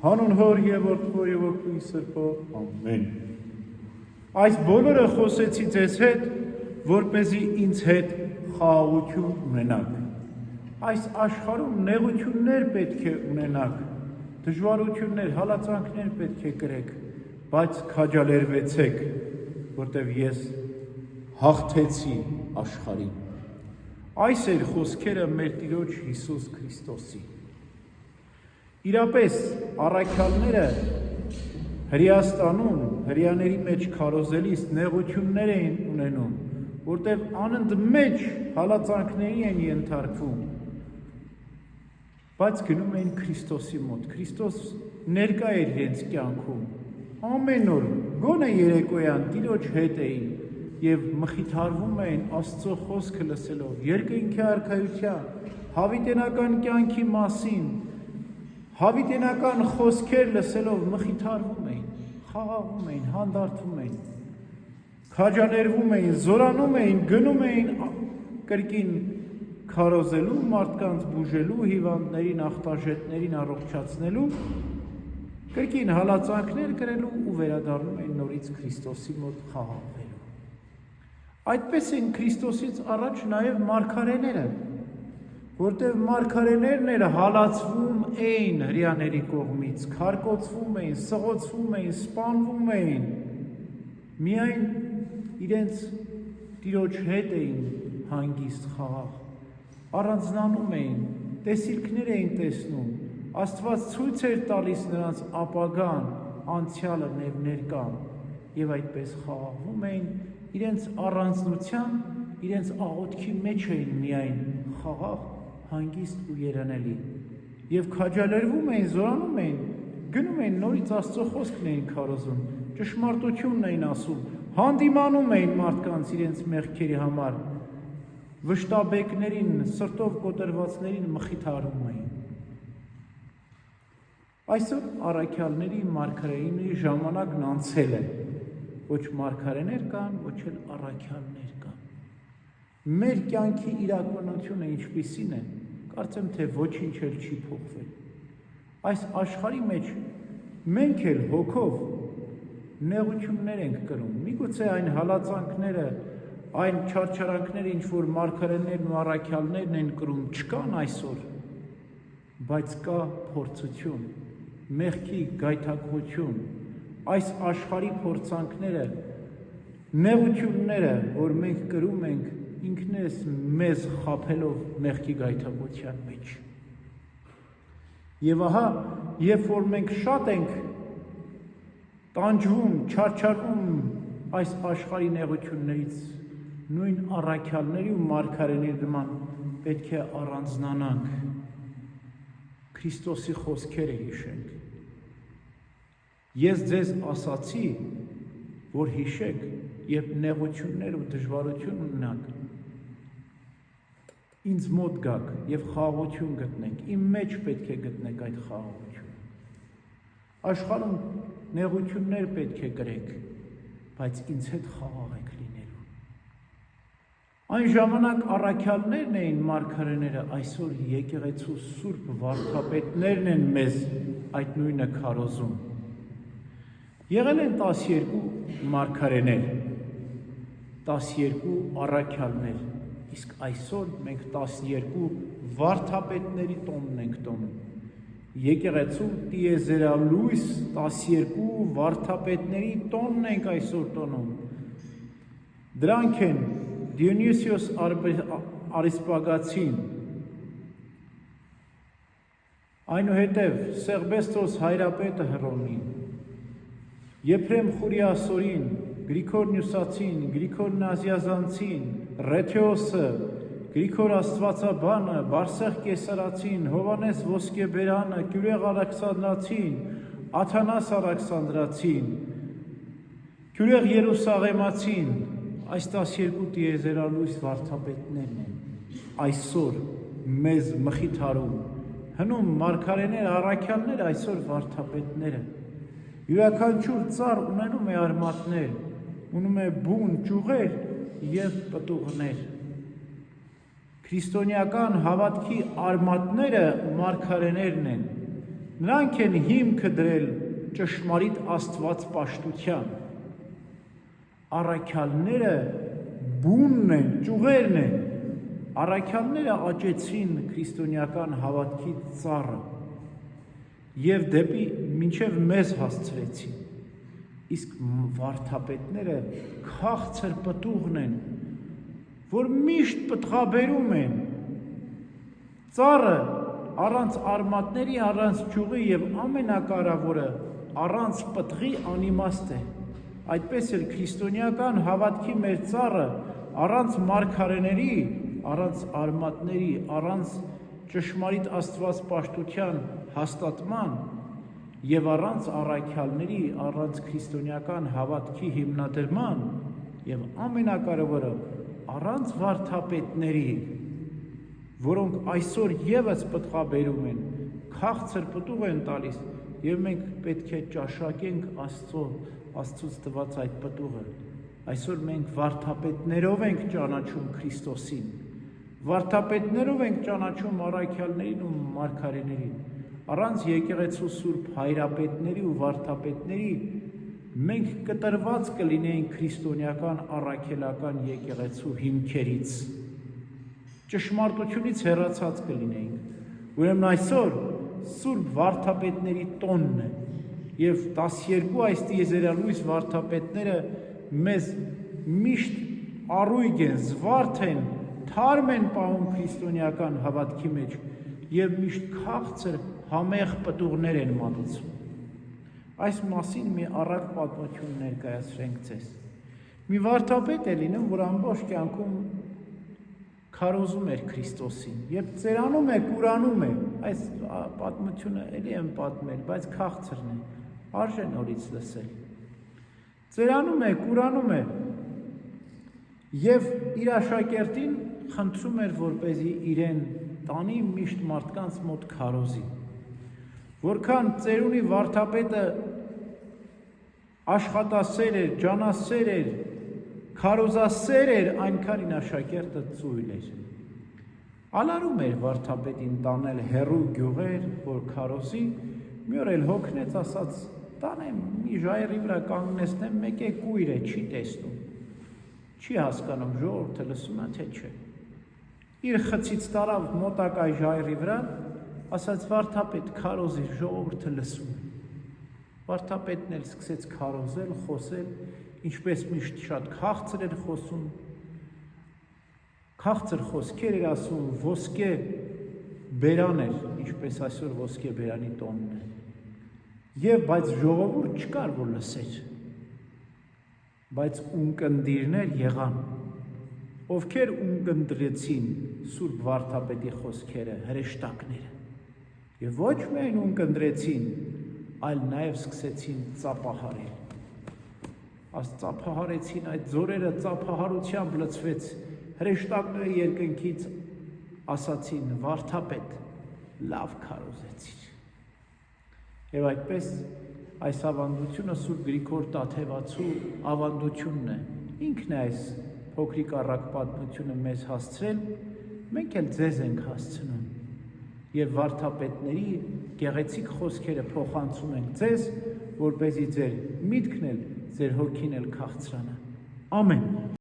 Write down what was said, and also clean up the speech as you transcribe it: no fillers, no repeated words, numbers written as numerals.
Հանուն Հոր եւ Որդու եւ Ոգու Սրբո, ամեն։ Այս բոլորը խոսեցի ձեզ հետ, որպեսզի ինձ հետ խաղաղություն ունենաք։ Այս աշխարհում նեղություններ պետք է ունենաք, դժվարություններ, հալածանքներ պետք է կրեք, բայց քաջալերվեցեք, որտեվ ես հաղթեցի աշխարհին։ Այս էր խոսքերը մեր Տիրոջ Հիսուս Քրիստոսի։ Իրապես առաքյալները Հրեաստանում, հրեաների մեջ քարոզելիս նեղություններ էին ունենում, որտեղ անընդմեջ հալածանքների են ենթարկվում, բայց գնում էին Քրիստոսի մոտ, Քրիստոս ներկա էր իրենց կյանքում, ամեն օր, գոնե երեկոյան Տիրոջ հետ էին և մխիթարվում էին Աստծո խոսքը լսելով, երկնքի արքայության, հավիտենական կյանքի մասին, հավիտենական խոսքեր լսելով մխիթարվում էին, խաղաղում էին, հանդարտվում էին, քաջալերվում էին, զորանում էին, գնում էին կրկին քարոզելու, մարդկանց բուժելու, հիվանդներին, ախտաժետներին առողջացնելու, կրկին հալածանքներ կրելու ու վերադառնում էին նորից Քրիստոսի մոտ խաղաղվելու։ Այդպես են Քրիստոսից առաջ նաև մարգարեները, որտեղ մարգարեներն էր հալածվում էին հրեաների կողմից, քարկոծվում էին, սղոցվում էին, սպանվում էին, միայն իրենց Տիրոջ հետ էին հանգիստ խաղաղ, առանձնանում էին, տեսիլքներ էին տեսնում, Աստված ցույց էր տալիս նրանց ապագան, անցյալը և ներկան, և այդպես խաղաղվում էին, իրենց առանձնության, իրենց աղոթքի մեջ էին միայն խաղաղ, հանգիստ ու երանելի, և քաջալերվում էին, զորանում էին, գնում էին նորից Աստծո խոսքն էին քարոզում, ճշմարտությունն էին ասում, հանդիմանում էին մարդկանց իրենց մեղքերի համար, վշտաբեկներին, սրտով կոտրվածներին մխիթարում էին։ Այսօր առաքյալների, մարգարեների ժամանակն անցել է, ոչ մարգարեներ կան, ոչ էլ առաքյալներ կան։ Մեր կյանքի իրականությունը ինչպիսին է, կարծեմ թե ոչինչ էլ չի փոխվել։ Այս աշխարհի մեջ մենք էլ հոգով նեղություններ ենք կրում, միգուցե այն հալածանքները, այն չարչարանքները, ինչ որ մարգարեներն ու առաքյալներն են կրում, չկան այսօր, բայց կա փորձություն, մեղքի գայթակղություն, այս աշխարհի փորձանքները, նեղությունները, որ մենք կրում ենք, ինքներս մեզ խաբելով մեղքի գայթակղության մեջ։ Եվ ահա, երբ որ մենք շատ ենք տանջվում, չարչարվում այս աշխարհի նեղություններից, նույն առաքյալների ու մարգարեների նման պետք է առանձնանանք, Քրիստոսի խոսքերը հիշենք։ Ես ձեզ ասացի, որ հիշեք, երբ նեղություններ ու դժվարություն ունենաք, ինձ մոտ գաք և խաղաղություն գտնեք, իմ մեջ պետք է գտնեք այդ խաղաղությունը։ Աշխարհում նեղություններ պետք է կրեք, բայց ինձ հետ խաղաղ եք լինելու։ Այն ժամանակ առաքյալներն էին մարգարեները, այսօր եկեղեցու սուրբ վարդապետներն են մեզ այդ նույնը քարոզում։ Եղել են 12 մարգարեներ, 12 առաքյալներ, իսկ այսօր մենք 12 վարդապետների տոնն ենք տոնում։ Եկեղեցու տիեզերալույս 12 վարդապետների տոնն ենք այսօր տոնում։ Դրանք են Դիոնիսիոս Արիսպագացին, այնուհետև Սեղբեստրոս Հայրապետը Հռոմին, Եփրեմ Խուրիասորին, Գրիգոր Նյուսացին, Գրիգոր Նազիազանցին, Ռեթեոսը, Գրիգոր Աստվածաբանը, Բարսեղ Կեսարացին, Հովանես Ոսկեբերանը, Կյուրեղ Ալեքսանդրացին, Աթանաս Ալեքսանդրացին, Կյուրեղ Երուսաղեմացին, այս 12 տիեզերալույս վարդապետներն են այսօր մեզ մխիթարում, հնում մարգարեներ, առաքյալներ, այսօր վարդապետները։ Յուրաքանչյուր ծառ ունենում է արմատներ, ունում է բուն, ճյուղեր և պտուղներ։ Քրիստոնեական հավատքի արմատները մարգարեներն են, Նրանք են հիմքը դրել ճշմարիտ աստվածպաշտության։ Առաքյալները բունն են, ճյուղերն են։ Առաքյալները աճեցին քրիստոնեական հավատքի ծառը և դեպի մինչև մեզ հասցրեցին։ Իսկ վարդապետները քաղցր պտուղն են, որ միշտ պտղաբերում են։ Ծառը առանց արմատների, առանց ճյուղի և ամենակարևորը առանց պտղի անիմաստ է։ Այդպես էլ քրիստոնեական հավատքի մեր ծառը առանց մարգարեների, առանց արմատների, առանց ճշմարիտ աստվածպաշտության հաստատման և առանց առաքյալների, առանց քրիստոնեական հավատքի հիմնադրման և ամենակարևորը առանց վարդապետների, որոնք այսօր ևս պտղաբերում են, քաղցր պտուղ են տալիս և մենք պետք է ճաշակենք Աստծուց տված այդ պտուղը։ Այսօր մենք վարդապետներով ենք ճանաչում Քրիստոսին, վարդապետներով ենք ճանաչում առաքյալներին ու մարգարեներին։ Առանց եկեղեցու սուրբ հայրապետների ու վարդապետների մենք կտրված կլինեինք քրիստոնեական առաքելական եկեղեցու հիմքերից, ճշմարտությունից հեռացած կլինեինք։ Ուրեմն այսօր սուրբ վարդապետների տոնն է և 12 այս տիեզերալույս վարդապետները մեզ միշտ առույգ են, զվարթ են, թարմ են պահում քրիստոնեական հավատքի մեջ և միշտ քաղցր համեղ պտուղներ են մատուցում։ Այս մասին մի առակ պատմություն ներկայացրենք ձեզ։ Մի վարդապետ է լինում, որ ամբողջ կյանքում քարոզում էր Քրիստոսին և ծերանում է, կուրանում է։ Այս պատմությունը էլի եմ պատմել, բայց քաղցրն է, արժե նորից լսել։ Ծերանում է, կուրանում է և իր աշակերտին խնդրում էր, որպեսզի իրեն տանի միշտ մարդկանց մոտ քարոզի։ Որքան ծերունի վարդապետը աշխատասեր էր, ջանասեր էր, քարոզասեր էր, այնքան իր աշակերտը ծույլ էր։ Ալարում էր վարդապետին տանել հեռու գյուղեր, որ քարոզի, մի օր էլ հոգնեց, ասաց տանեմ, մի ժայռի վրա կանգնեցնեմ, մեկ է կույր է, չի տեսնում, չի հասկանում ժողովուրդը լսում է, թե չէ։ Իր խցից տարավ մոտակա ժայռի վրա, ասաց վարդապետ քարոզիր, ժողովուրդը լսում է։ Վարդապետն էլ սկսեց քարոզել, խոսել, ինչպես միշտ շատ քաղցր էր խոսում, քաղցր խոսքեր էր ասում, ոսկե բերան էր, ինչպես այսօր ոսկե բերանի տոնն է։ Եվ բայց ժողովուրդ չկար, որ լսեր, բայց ունկնդիրներ եղան, ովքեր ունկնդրեցին սուրբ վարդապետի խոսքերը, հրեշտակները, և ոչ միայն ունկնդրեցին, այլ նաև սկսեցին ծափահարել։ Ծափահարեցին, այդ ձորերը ծափահարությամբ լցվեց, հրեշտակները երկնքից ասացին, վարդապետ, լավ քարոզեցիր։ Եվ այդպես այս ավանդությունը Սուրբ Գրիգոր Տաթևացու ավանդությունն է, ինքն է այս փոքրիկ առակ պատմությունը մեզ հասցրել, մենք էլ ձեզ ենք հասցնում և վարդապետների գեղեցիկ խոսքերը փոխանցում ենք ձեզ, որպեսզի ձեր միտքն էլ, ձեր հոգին էլ քաղցրանա։ Ամեն։